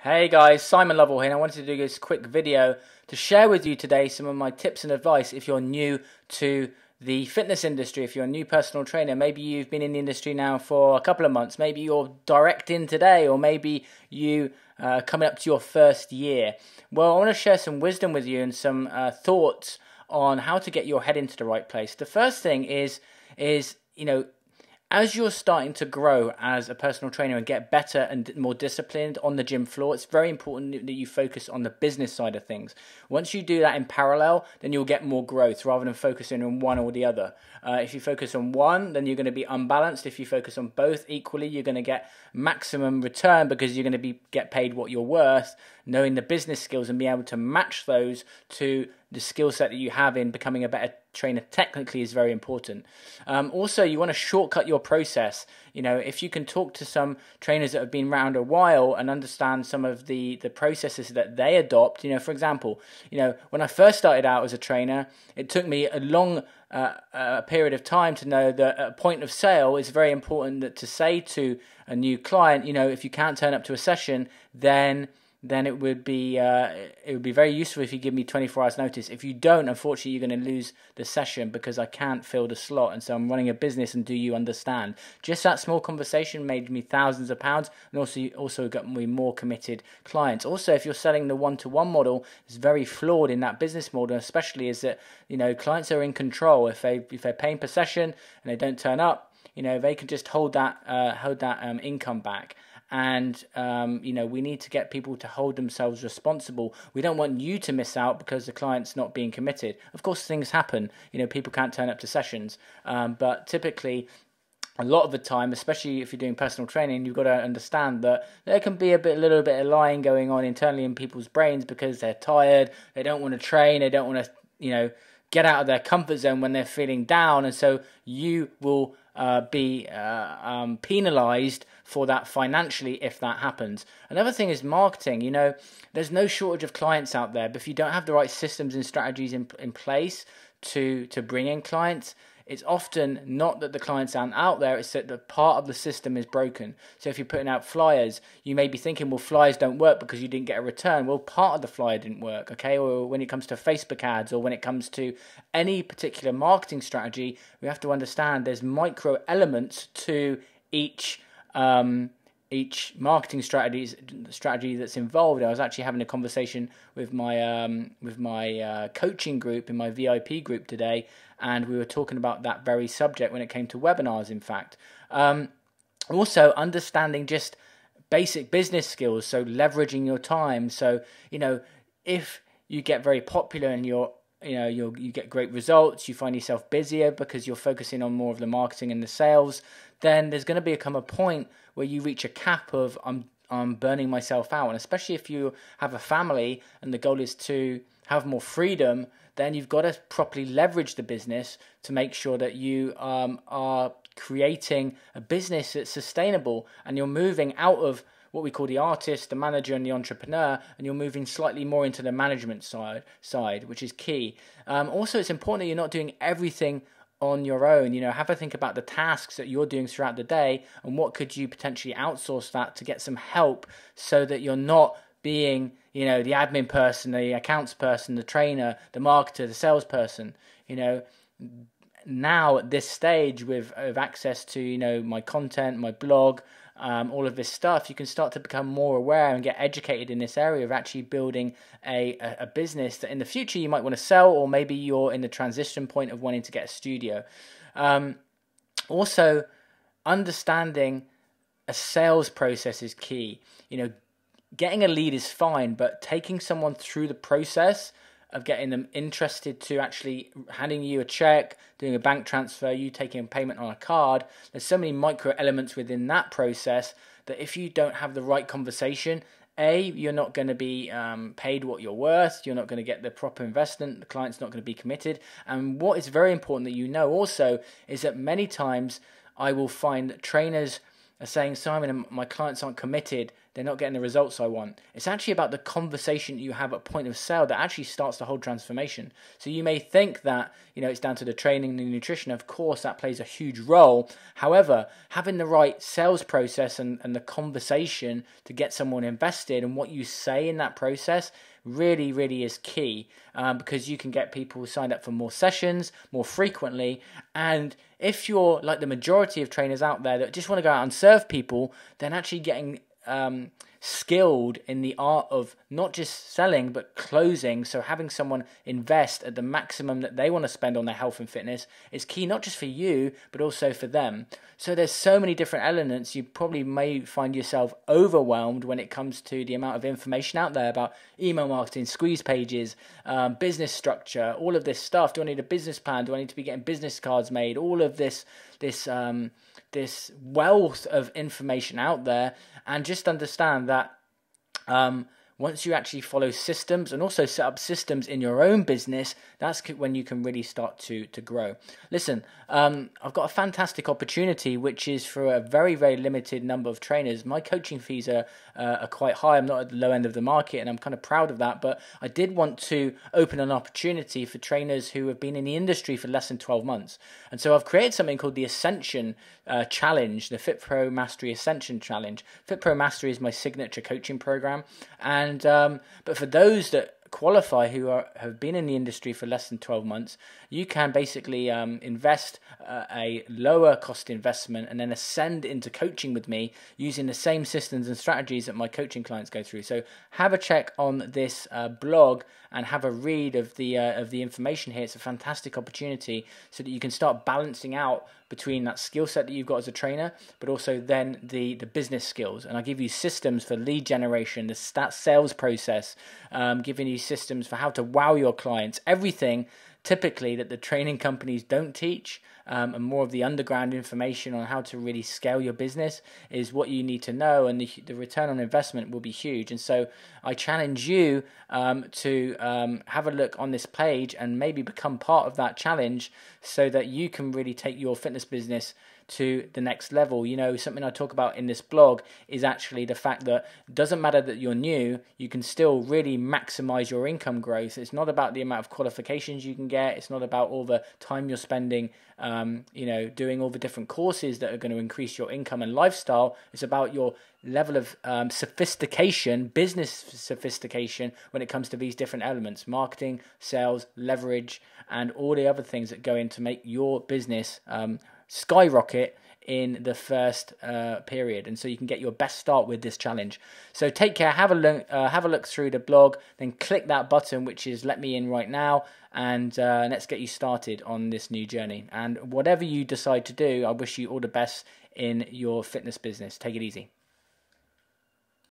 Hey guys, Simon Lovell here, and I wanted to do this quick video to share with you today some of my tips and advice if you're new to the fitness industry, if you're a new personal trainer. Maybe you've been in the industry now for a couple of months, maybe you're direct in today, or maybe you coming up to your first year. Well, I want to share some wisdom with you and some thoughts on how to get your head into the right place. The first thing is as you're starting to grow as a personal trainer and get better and more disciplined on the gym floor, it's very important that you focus on the business side of things. Once you do that in parallel, then you'll get more growth rather than focusing on one or the other. If you focus on one, then you're going to be unbalanced. If you focus on both equally, you're going to get maximum return because you're going to get paid what you're worth. Knowing the business skills and being able to match those to the skill set that you have in becoming a better trainer technically is very important. Also, you want to shortcut your process. If you can talk to some trainers that have been around a while and understand some of the processes that they adopt. For example, when I first started out as a trainer, it took me a long period of time to know that at a point of sale, it's very important that to say to a new client, if you can't turn up to a session, then it would be very useful if you give me 24 hours notice. If you don't, unfortunately, you're going to lose the session because I can't fill the slot, and so I'm running a business, and do you understand? Just that small conversation made me thousands of pounds, and also got me more committed clients. Also, if you're selling the one-to-one model, it's very flawed in that business model, especially is that clients are in control. If they're paying per session and they don't turn up, they can just hold that income back. And we need to get people to hold themselves responsible. We don't want you to miss out because the client's not being committed. Of course, things happen. People can't turn up to sessions, but typically, a lot of the time, especially if you're doing personal training, you've got to understand that there can be a little bit of lying going on internally in people's brains because they're tired, they don't want to train, they don't want to, get out of their comfort zone when they're feeling down, and so you will be penalized for that financially if that happens. Another thing is marketing. There's no shortage of clients out there, but if you don't have the right systems and strategies in place to bring in clients, it's often not that the clients aren't out there, it's that the part of the system is broken. So if you're putting out flyers, you may be thinking, well, flyers don't work because you didn't get a return. Well, part of the flyer didn't work, okay? Or when it comes to Facebook ads, or when it comes to any particular marketing strategy, we have to understand there's micro elements to each marketing strategy that's involved. I was actually having a conversation with my coaching group in my VIP group today, and we were talking about that very subject when it came to webinars, in fact. Also, understanding just basic business skills, so leveraging your time. So, if you get very popular and you get great results, you find yourself busier because you're focusing on more of the marketing and the sales, then there's going to become a point where you reach a cap of I'm burning myself out. And especially if you have a family and the goal is to have more freedom, then you've got to properly leverage the business to make sure that you are creating a business that's sustainable, and you're moving out of what we call the artist, the manager, and the entrepreneur, and you're moving slightly more into the management side, which is key. Also, it's important that you're not doing everything on your own. Have a think about the tasks that you're doing throughout the day, and what could you potentially outsource that to get some help, so that you're not being, the admin person, the accounts person, the trainer, the marketer, the salesperson. Now at this stage with access to, my content, my blog, all of this stuff, you can start to become more aware and get educated in this area of actually building a business that in the future you might want to sell, or maybe you're in the transition point of wanting to get a studio. Also, understanding a sales process is key. Getting a lead is fine, but taking someone through the process of getting them interested to actually handing you a check, doing a bank transfer, you taking a payment on a card, there's so many micro elements within that process that if you don't have the right conversation, you're not going to be paid what you're worth, you're not going to get the proper investment, the client's not going to be committed. And what is very important that also is that many times I will find that trainers are saying, Simon, my clients aren't committed, they're not getting the results I want. It's actually about the conversation you have at point of sale that actually starts the whole transformation. So you may think that, it's down to the training and the nutrition. Of course, that plays a huge role. However, having the right sales process and the conversation to get someone invested, and what you say in that process really, really is key, because you can get people signed up for more sessions, more frequently. And if you're like the majority of trainers out there that just want to go out and serve people, then actually getting skilled in the art of not just selling but closing, so having someone invest at the maximum that they want to spend on their health and fitness, is key, not just for you but also for them. So there's so many different elements. You probably may find yourself overwhelmed when it comes to the amount of information out there about email marketing, squeeze pages, business structure, all of this stuff. Do I need a business plan? Do I need to be getting business cards made? All of this wealth of information out there. And just understand that once you actually follow systems and also set up systems in your own business, that's when you can really start to grow. Listen, I've got a fantastic opportunity, which is for a very, very limited number of trainers. My coaching fees are quite high. I'm not at the low end of the market, and I'm kind of proud of that. But I did want to open an opportunity for trainers who have been in the industry for less than 12 months. And so I've created something called the Ascension Challenge, the Fit Pro Mastery Ascension Challenge. Fit Pro Mastery is my signature coaching program. And but for those that qualify who have been in the industry for less than 12 months, you can basically invest a lower cost investment and then ascend into coaching with me using the same systems and strategies that my coaching clients go through. So have a check on this blog and have a read of the information here. It's a fantastic opportunity so that you can start balancing out between that skill set that you've got as a trainer, but also then the business skills. And I give you systems for lead generation, that sales process, giving you systems for how to wow your clients, everything typically that the training companies don't teach, and more of the underground information on how to really scale your business is what you need to know, and the return on investment will be huge. And so I challenge you to have a look on this page and maybe become part of that challenge so that you can really take your fitness business to the next level. Something I talk about in this blog is actually the fact that it doesn't matter that you're new, you can still really maximize your income growth. It's not about the amount of qualifications you can get. It's not about all the time you're spending, doing all the different courses that are going to increase your income and lifestyle. It's about your level of sophistication, business sophistication, when it comes to these different elements: marketing, sales, leverage, and all the other things that go in to make your business skyrocket in the first period. And so you can get your best start with this challenge. So take care, have a look through the blog, then click that button which is let me in right now, and let's get you started on this new journey. And whatever you decide to do, I wish you all the best in your fitness business. Take it easy.